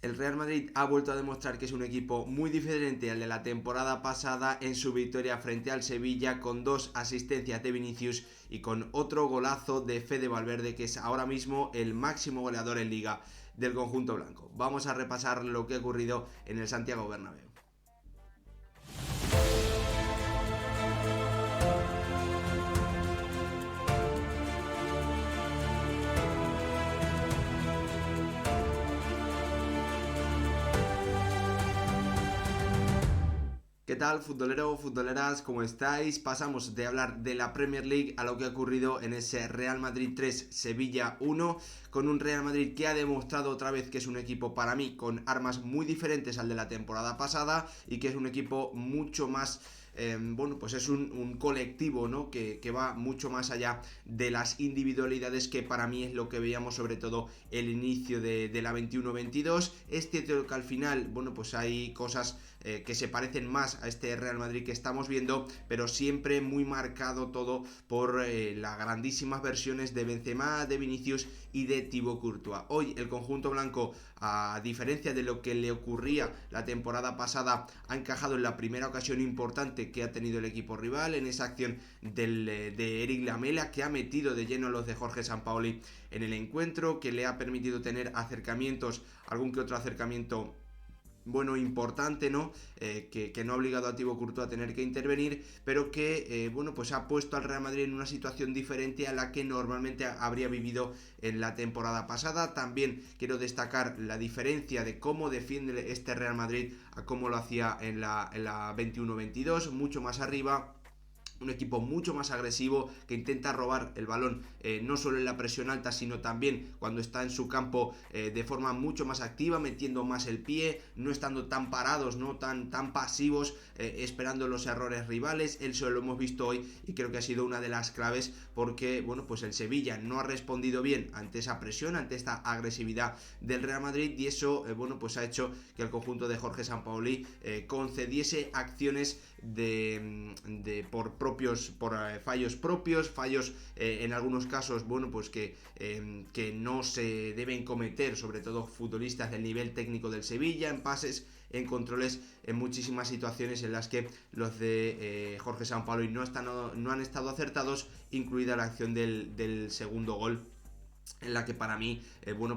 El Real Madrid ha vuelto a demostrar que es un equipo muy diferente al de la temporada pasada en su victoria frente al Sevilla, con 2 asistencias de Vinicius y con otro golazo de Fede Valverde, que es ahora mismo el máximo goleador en Liga del conjunto blanco. Vamos a repasar lo que ha ocurrido en el Santiago Bernabéu. ¿Qué tal, futbolero, futboleras? ¿Cómo estáis? Pasamos de hablar de la Premier League a lo que ha ocurrido en ese Real Madrid 3, Sevilla 1, con un Real Madrid que ha demostrado otra vez que es un equipo, para mí, con armas muy diferentes al de la temporada pasada y que es un equipo mucho más... pues es un colectivo, ¿no? que va mucho más allá de las individualidades, que para mí es lo que veíamos sobre todo el inicio de la 21-22. Es cierto que al final, pues hay cosas que se parecen más a este Real Madrid que estamos viendo, pero siempre muy marcado todo por las grandísimas versiones de Benzema, de Vinicius y de Thibaut Courtois. Hoy el conjunto blanco, a diferencia de lo que le ocurría la temporada pasada, ha encajado en la primera ocasión importante que ha tenido el equipo rival, en esa acción de Eric Lamela, que ha metido de lleno a los de Jorge Sampaoli en el encuentro, que le ha permitido tener acercamientos, algún que otro acercamiento importante, ¿no? Que no ha obligado a Thibaut Courtois a tener que intervenir, pero que pues ha puesto al Real Madrid en una situación diferente a la que normalmente habría vivido en la temporada pasada. También quiero destacar la diferencia de cómo defiende este Real Madrid a cómo lo hacía en la 21-22, mucho más arriba. Un equipo mucho más agresivo, que intenta robar el balón no solo en la presión alta, sino también cuando está en su campo de forma mucho más activa, metiendo más el pie, no estando tan parados, no tan pasivos, esperando los errores rivales. Eso lo hemos visto hoy y creo que ha sido una de las claves, porque pues el Sevilla no ha respondido bien ante esa presión, ante esta agresividad del Real Madrid, y eso pues ha hecho que el conjunto de Jorge Sampaoli concediese acciones por fallos propios, fallos en algunos casos, pues que no se deben cometer, sobre todo futbolistas del nivel técnico del Sevilla, en pases, en controles, en muchísimas situaciones en las que los de Jorge Sampaoli no han estado acertados, incluida la acción del segundo gol, en la que para mí,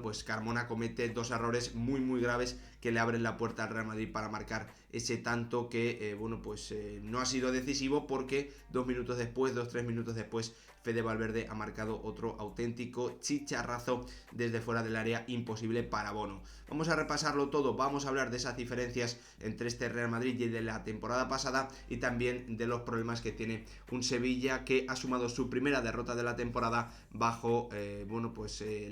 pues Carmona comete 2 errores muy graves que le abren la puerta al Real Madrid para marcar ese tanto que, no ha sido decisivo, porque 3 minutos después, Fede Valverde ha marcado otro auténtico chicharrazo desde fuera del área, imposible para Bono. Vamos a repasarlo todo, vamos a hablar de esas diferencias entre este Real Madrid y el de la temporada pasada, y también de los problemas que tiene un Sevilla que ha sumado su primera derrota de la temporada bajo,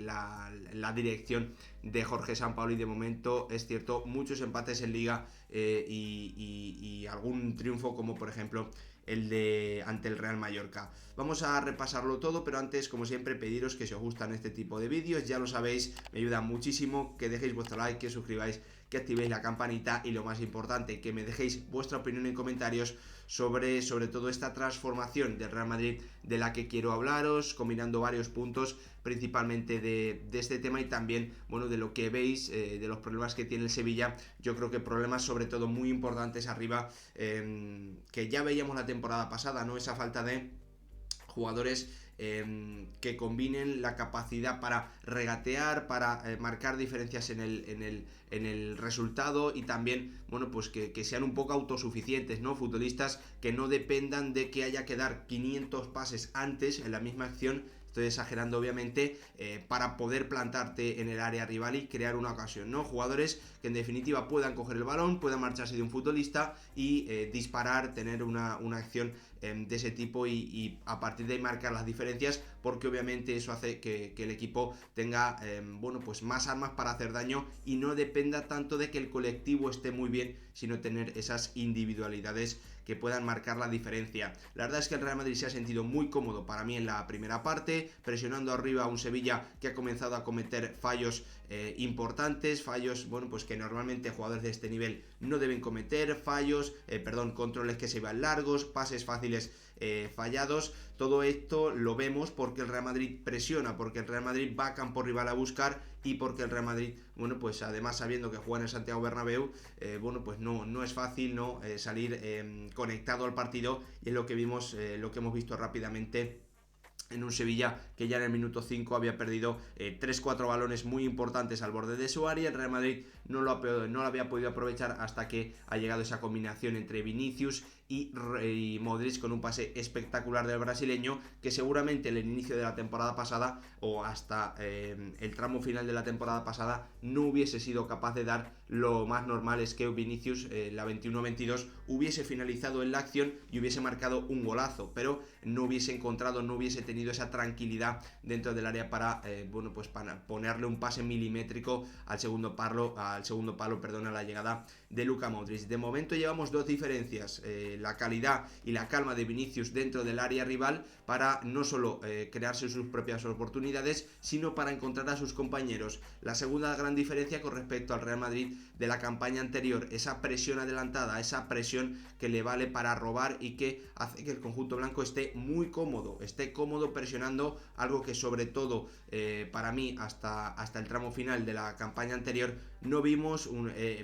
la dirección de Jorge Sampaoli. De momento, es cierto, muchos empates en Liga y algún triunfo, como por ejemplo el de ante el Real Mallorca. Vamos a repasarlo todo, pero antes, como siempre, pediros que si os gustan este tipo de vídeos, ya lo sabéis, me ayuda muchísimo que dejéis vuestro like, que suscribáis, que activéis la campanita y, lo más importante, que me dejéis vuestra opinión en comentarios sobre todo esta transformación del Real Madrid de la que quiero hablaros, combinando varios puntos, principalmente de este tema, y también, de lo que veis, de los problemas que tiene el Sevilla. Yo creo que problemas sobre todo muy importantes arriba, que ya veíamos la temporada pasada, ¿no? Esa falta de jugadores que combinen la capacidad para regatear, para marcar diferencias en el resultado, y también, pues que sean un poco autosuficientes, ¿no? Futbolistas que no dependan de que haya que dar 500 pases antes en la misma acción, estoy exagerando obviamente, para poder plantarte en el área rival y crear una ocasión, ¿no? Jugadores que en definitiva puedan coger el balón, puedan marcharse de un futbolista y disparar, tener una acción de ese tipo, y a partir de ahí marcar las diferencias, porque obviamente eso hace que el equipo tenga pues más armas para hacer daño y no dependa tanto de que el colectivo esté muy bien, sino tener esas individualidades que puedan marcar la diferencia. La verdad es que el Real Madrid se ha sentido muy cómodo para mí en la primera parte, presionando arriba a un Sevilla que ha comenzado a cometer fallos importantes, fallos, bueno, pues que normalmente jugadores de este nivel no deben cometer, fallos, controles que se van largos, pases fáciles fallados. Todo esto lo vemos porque el Real Madrid presiona, porque el Real Madrid va a campo rival a buscar y porque el Real Madrid, bueno, pues además sabiendo que juega en el Santiago Bernabéu, bueno, pues no es fácil no salir conectado al partido, y es lo que vimos, lo que hemos visto rápidamente en un Sevilla que ya en el minuto 5 había perdido 3-4 balones muy importantes al borde de su área. El Real Madrid no lo había podido aprovechar hasta que ha llegado esa combinación entre Vinicius y Modric, con un pase espectacular del brasileño, que seguramente en el inicio de la temporada pasada o hasta el tramo final de la temporada pasada no hubiese sido capaz de dar. Lo más normal es que Vinicius, la 21-22, hubiese finalizado en la acción y hubiese marcado un golazo, pero no hubiese tenido esa tranquilidad dentro del área para para ponerle un pase milimétrico al segundo palo, a la llegada de Luka Modric. De momento llevamos dos diferencias, la calidad y la calma de Vinicius dentro del área rival para no solo crearse sus propias oportunidades, sino para encontrar a sus compañeros. La segunda gran diferencia con respecto al Real Madrid de la campaña anterior, esa presión adelantada, esa presión que le vale para robar y que hace que el conjunto blanco esté muy cómodo, presionando, algo que sobre todo para mí hasta el tramo final de la campaña anterior no vimos.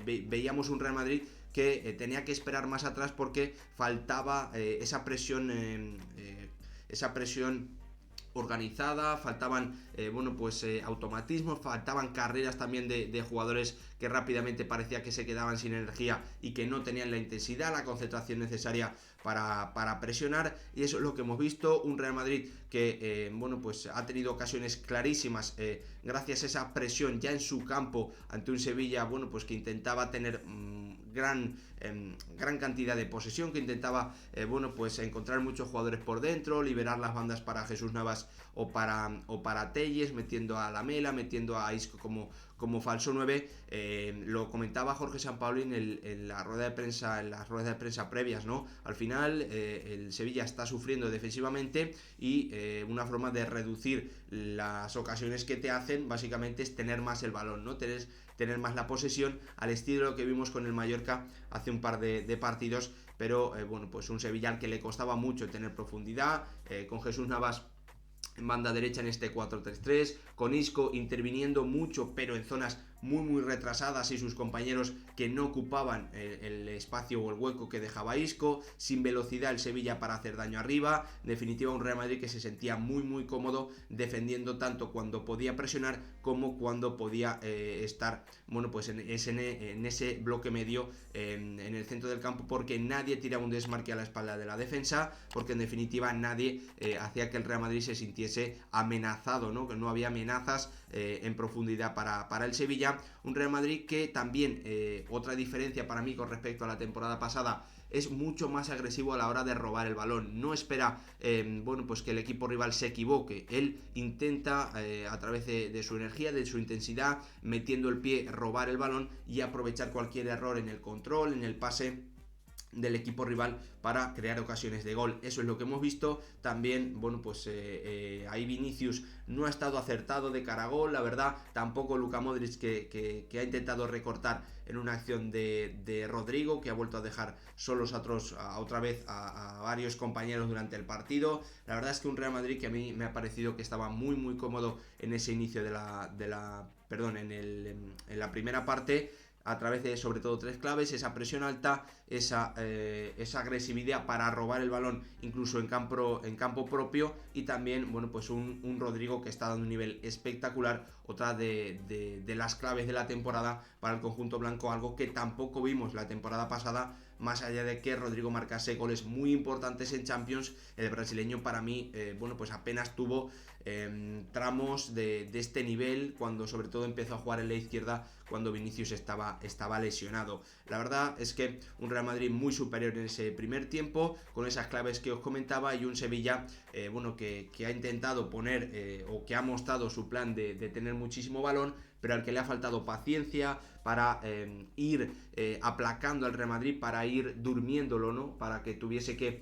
Veíamos un Real Madrid que tenía que esperar más atrás porque faltaba esa presión organizada, faltaban automatismos, faltaban carreras también de jugadores que rápidamente parecía que se quedaban sin energía y que no tenían la intensidad, la concentración necesaria para presionar, y eso es lo que hemos visto. Un Real Madrid que ha tenido ocasiones clarísimas gracias a esa presión ya en su campo ante un Sevilla que intentaba tener gran cantidad de posesión, que intentaba encontrar muchos jugadores por dentro, liberar las bandas para Jesús Navas o para Telles, metiendo a Lamela, metiendo a Isco como falso 9. Lo comentaba Jorge Sampaoli en las ruedas de prensa previas, ¿no? Al final el Sevilla está sufriendo defensivamente y una forma de reducir las ocasiones que te hacen básicamente es tener más el balón, ¿no? Tener más la posesión, al estilo de lo que vimos con el Mallorca hace un par de partidos, pero un Sevilla al que le costaba mucho tener profundidad, con Jesús Navas en banda derecha en este 4-3-3, con Isco interviniendo mucho pero en zonas muy retrasadas y sus compañeros que no ocupaban el espacio o el hueco que dejaba Isco, sin velocidad el Sevilla para hacer daño arriba. En definitiva, un Real Madrid que se sentía muy cómodo defendiendo tanto cuando podía presionar como cuando podía estar en ese bloque medio en el centro del campo, porque nadie tiraba un desmarque a la espalda de la defensa, porque en definitiva nadie hacía que el Real Madrid se sintiese amenazado, ¿no? Que no había amenazas en profundidad para el Sevilla. Un Real Madrid que también, otra diferencia para mí con respecto a la temporada pasada, es mucho más agresivo a la hora de robar el balón. No espera que el equipo rival se equivoque. Él intenta a través de su energía, de su intensidad, metiendo el pie, robar el balón y aprovechar cualquier error en el control, en el pase del equipo rival para crear ocasiones de gol. Eso es lo que hemos visto. También, ahí Vinicius no ha estado acertado de cara a gol, la verdad. Tampoco Luka Modric, que ha intentado recortar en una acción de Rodrigo, que ha vuelto a dejar solos otra vez a varios compañeros durante el partido. La verdad es que un Real Madrid que a mí me ha parecido que estaba muy cómodo en ese inicio en la primera parte, a través de sobre todo tres claves: esa presión alta, esa agresividad para robar el balón incluso en campo propio, y también un Rodrigo que está dando un nivel espectacular. Otra de las claves de la temporada para el conjunto blanco, algo que tampoco vimos la temporada pasada. Más allá de que Rodrigo marcase goles muy importantes en Champions, el brasileño para mí apenas tuvo tramos de este nivel, cuando sobre todo empezó a jugar en la izquierda, cuando Vinicius estaba lesionado. La verdad es que un Real Madrid muy superior en ese primer tiempo, con esas claves que os comentaba, y un Sevilla que ha intentado poner o que ha mostrado su plan de tener muchísimo balón, pero al que le ha faltado paciencia para ir aplacando al Real Madrid, para ir durmiéndolo, ¿no? Para que tuviese que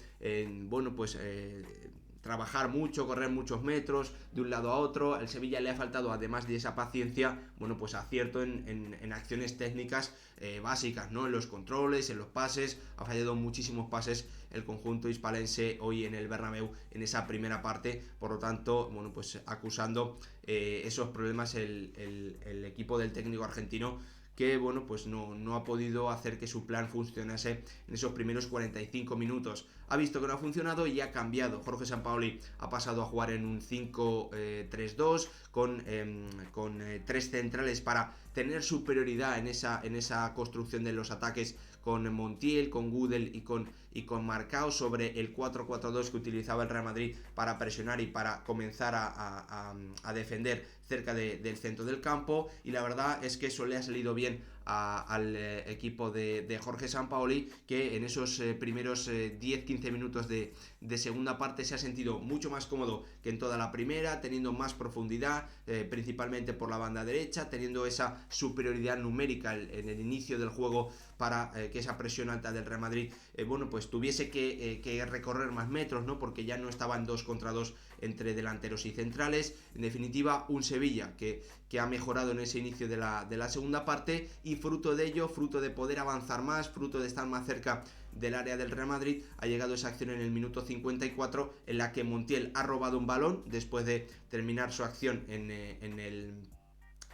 trabajar mucho, correr muchos metros de un lado a otro. Al Sevilla le ha faltado, además de esa paciencia, bueno, pues acierto en acciones técnicas básicas, ¿no? En los controles, en los pases, ha fallado muchísimos pases el conjunto hispalense hoy en el Bernabéu en esa primera parte, por lo tanto, bueno, pues acusando esos problemas el equipo del técnico argentino, que bueno, pues no ha podido hacer que su plan funcionase en esos primeros 45 minutos. Ha visto que no ha funcionado y ha cambiado. Jorge Sampaoli ha pasado a jugar en un 5-3-2 con 3 centrales para tener superioridad en esa construcción de los ataques, con Montiel, con Gudel y con Marcao, sobre el 4-4-2 que utilizaba el Real Madrid para presionar y para comenzar a defender cerca del centro del campo. Y la verdad es que eso le ha salido bien al equipo de Jorge Sampaoli, que en esos primeros 10-15 minutos de segunda parte se ha sentido mucho más cómodo que en toda la primera, teniendo más profundidad, principalmente por la banda derecha, teniendo esa superioridad numérica en el inicio del juego para que esa presión alta del Real Madrid bueno, pues tuviese que recorrer más metros, ¿no? Porque ya no estaban 2 contra 2 entre delanteros y centrales. En definitiva, un Sevilla que ha mejorado en ese inicio de la segunda parte, y fruto de ello, fruto de poder avanzar más, fruto de estar más cerca del área del Real Madrid, ha llegado esa acción en el minuto 54 en la que Montiel ha robado un balón después de terminar su acción en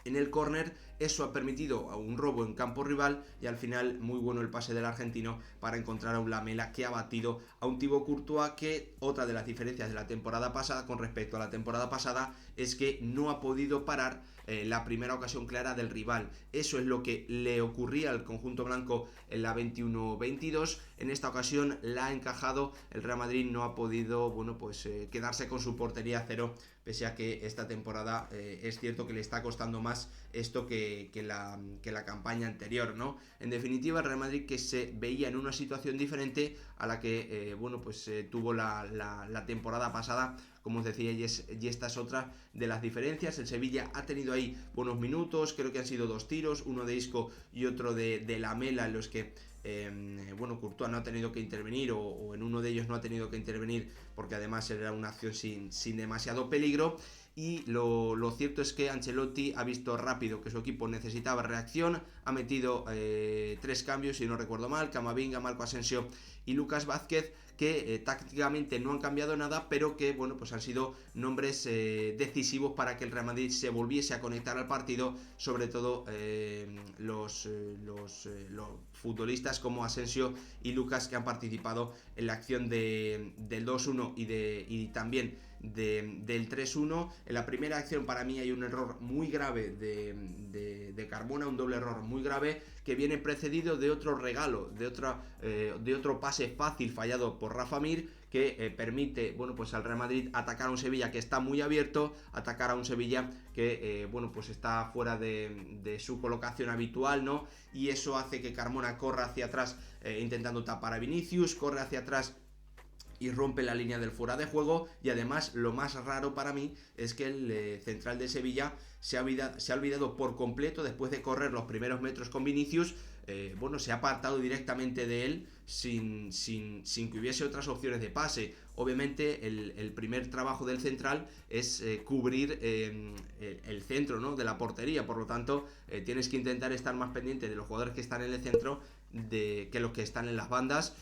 el córner. Eso ha permitido un robo en campo rival, y al final muy bueno el pase del argentino para encontrar a un Lamela que ha batido a un Thibaut Courtois, que otra de las diferencias de la temporada pasada con respecto a la temporada pasada es que no ha podido parar la primera ocasión clara del rival. Eso es lo que le ocurría al conjunto blanco en la 21-22. En esta ocasión la ha encajado. El Real Madrid no ha podido, bueno, pues quedarse con su portería a cero, pese a que esta temporada es cierto que le está costando más esto que la campaña anterior, ¿no? En definitiva, el Real Madrid que se veía en una situación diferente a la que bueno, pues tuvo la temporada pasada, como os decía, y esta es otra de las diferencias. El Sevilla ha tenido ahí buenos minutos, creo que han sido 2 tiros, uno de Isco y otro de Lamela, en los que bueno, Courtois no ha tenido que intervenir, o en uno de ellos no ha tenido que intervenir, porque además era una acción sin demasiado peligro. Y lo cierto es que Ancelotti ha visto rápido que su equipo necesitaba reacción, ha metido 3 cambios, si no recuerdo mal: Camavinga, Marco Asensio y Lucas Vázquez, que tácticamente no han cambiado nada, pero que bueno, pues han sido nombres decisivos para que el Real Madrid se volviese a conectar al partido, sobre todo los futbolistas como Asensio y Lucas, que han participado en la acción del 2-1 y también del 3-1. En la primera acción, para mí, hay un error muy grave de Carmona, un doble error muy grave, que viene precedido de otro regalo, de otro pase fácil fallado por Rafa Mir, que permite, bueno, pues al Real Madrid atacar a un Sevilla que está muy abierto, atacar a un Sevilla que bueno, pues está fuera de su colocación habitual, ¿no? Y eso hace que Carmona corra hacia atrás intentando tapar a Vinicius, corre hacia atrás y rompe la línea del fuera de juego. Y además, lo más raro para mí es que el central de Sevilla se ha olvidado por completo, después de correr los primeros metros con Vinicius, bueno, se ha apartado directamente de él sin que hubiese otras opciones de pase. Obviamente el primer trabajo del central es cubrir el centro, ¿no?, de la portería. Por lo tanto, tienes que intentar estar más pendiente de los jugadores que están en el centro que los que están en las bandas.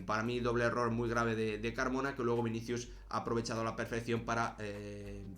Para mí, doble error muy grave de Carmona, que luego Vinicius ha aprovechado a la perfección para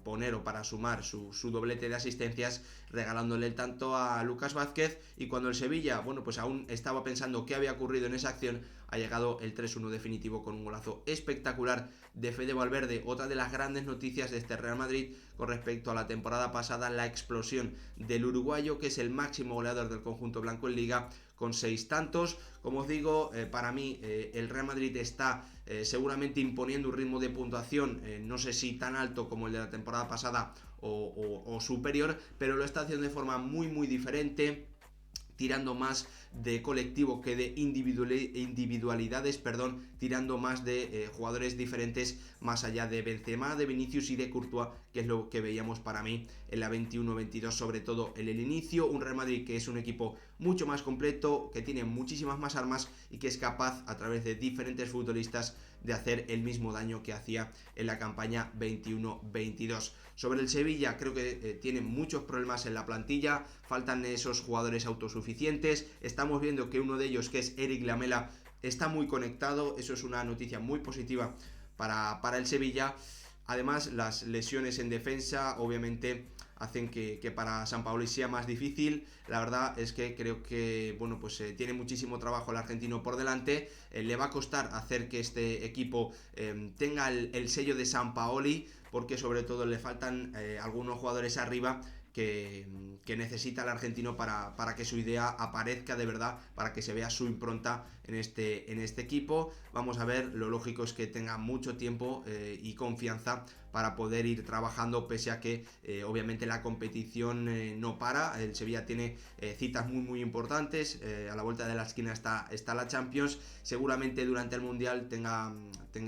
poner o para sumar su doblete de asistencias, regalándole el tanto a Lucas Vázquez. Y cuando el Sevilla, bueno, pues aún estaba pensando qué había ocurrido en esa acción, ha llegado el 3-1 definitivo con un golazo espectacular de Fede Valverde. Otra de las grandes noticias de este Real Madrid con respecto a la temporada pasada, la explosión del uruguayo, que es el máximo goleador del conjunto blanco en Liga, con 6 tantos. Como os digo, para mí el Real Madrid está seguramente imponiendo un ritmo de puntuación, no sé si tan alto como el de la temporada pasada o superior, pero lo está haciendo de forma muy muy diferente, tirando más de colectivo que de individualidades, tirando más de jugadores diferentes más allá de Benzema, de Vinicius y de Courtois, que es lo que veíamos para mí en la 21-22, sobre todo en el inicio. Un Real Madrid que es un equipo mucho más completo, que tiene muchísimas más armas y que es capaz a través de diferentes futbolistas de hacer el mismo daño que hacía en la campaña 21-22. Sobre el Sevilla, creo que tiene muchos problemas en la plantilla, faltan esos jugadores autosuficientes. Estamos viendo que uno de ellos, que es Eric Lamela, está muy conectado, eso es una noticia muy positiva para el Sevilla. Además, las lesiones en defensa obviamente hacen que para Sampaoli sea más difícil. La verdad es que creo que tiene muchísimo trabajo el argentino por delante. Le va a costar hacer que este equipo tenga el sello de Sampaoli, porque sobre todo le faltan algunos jugadores arriba que necesita el argentino para que su idea aparezca de verdad, para que se vea su impronta en este equipo. Vamos a ver, lo lógico es que tenga mucho tiempo y confianza para poder ir trabajando, pese a que obviamente la competición no para. El Sevilla tiene citas muy importantes, a la vuelta de la esquina está la Champions. Seguramente durante el Mundial tenga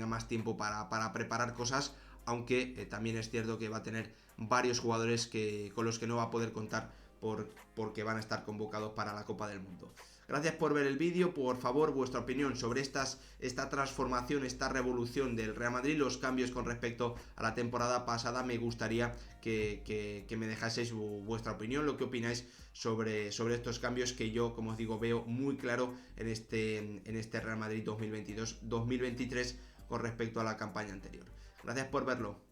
más tiempo para preparar cosas, aunque también es cierto que va a tener varios jugadores con los que no va a poder contar porque van a estar convocados para la Copa del Mundo. Gracias por ver el vídeo. Por favor, vuestra opinión sobre esta transformación, esta revolución del Real Madrid, los cambios con respecto a la temporada pasada. Me gustaría que me dejaseis vuestra opinión, lo que opináis sobre estos cambios que yo, como os digo, veo muy claro en este Real Madrid 2022-2023 con respecto a la campaña anterior. Gracias por verlo.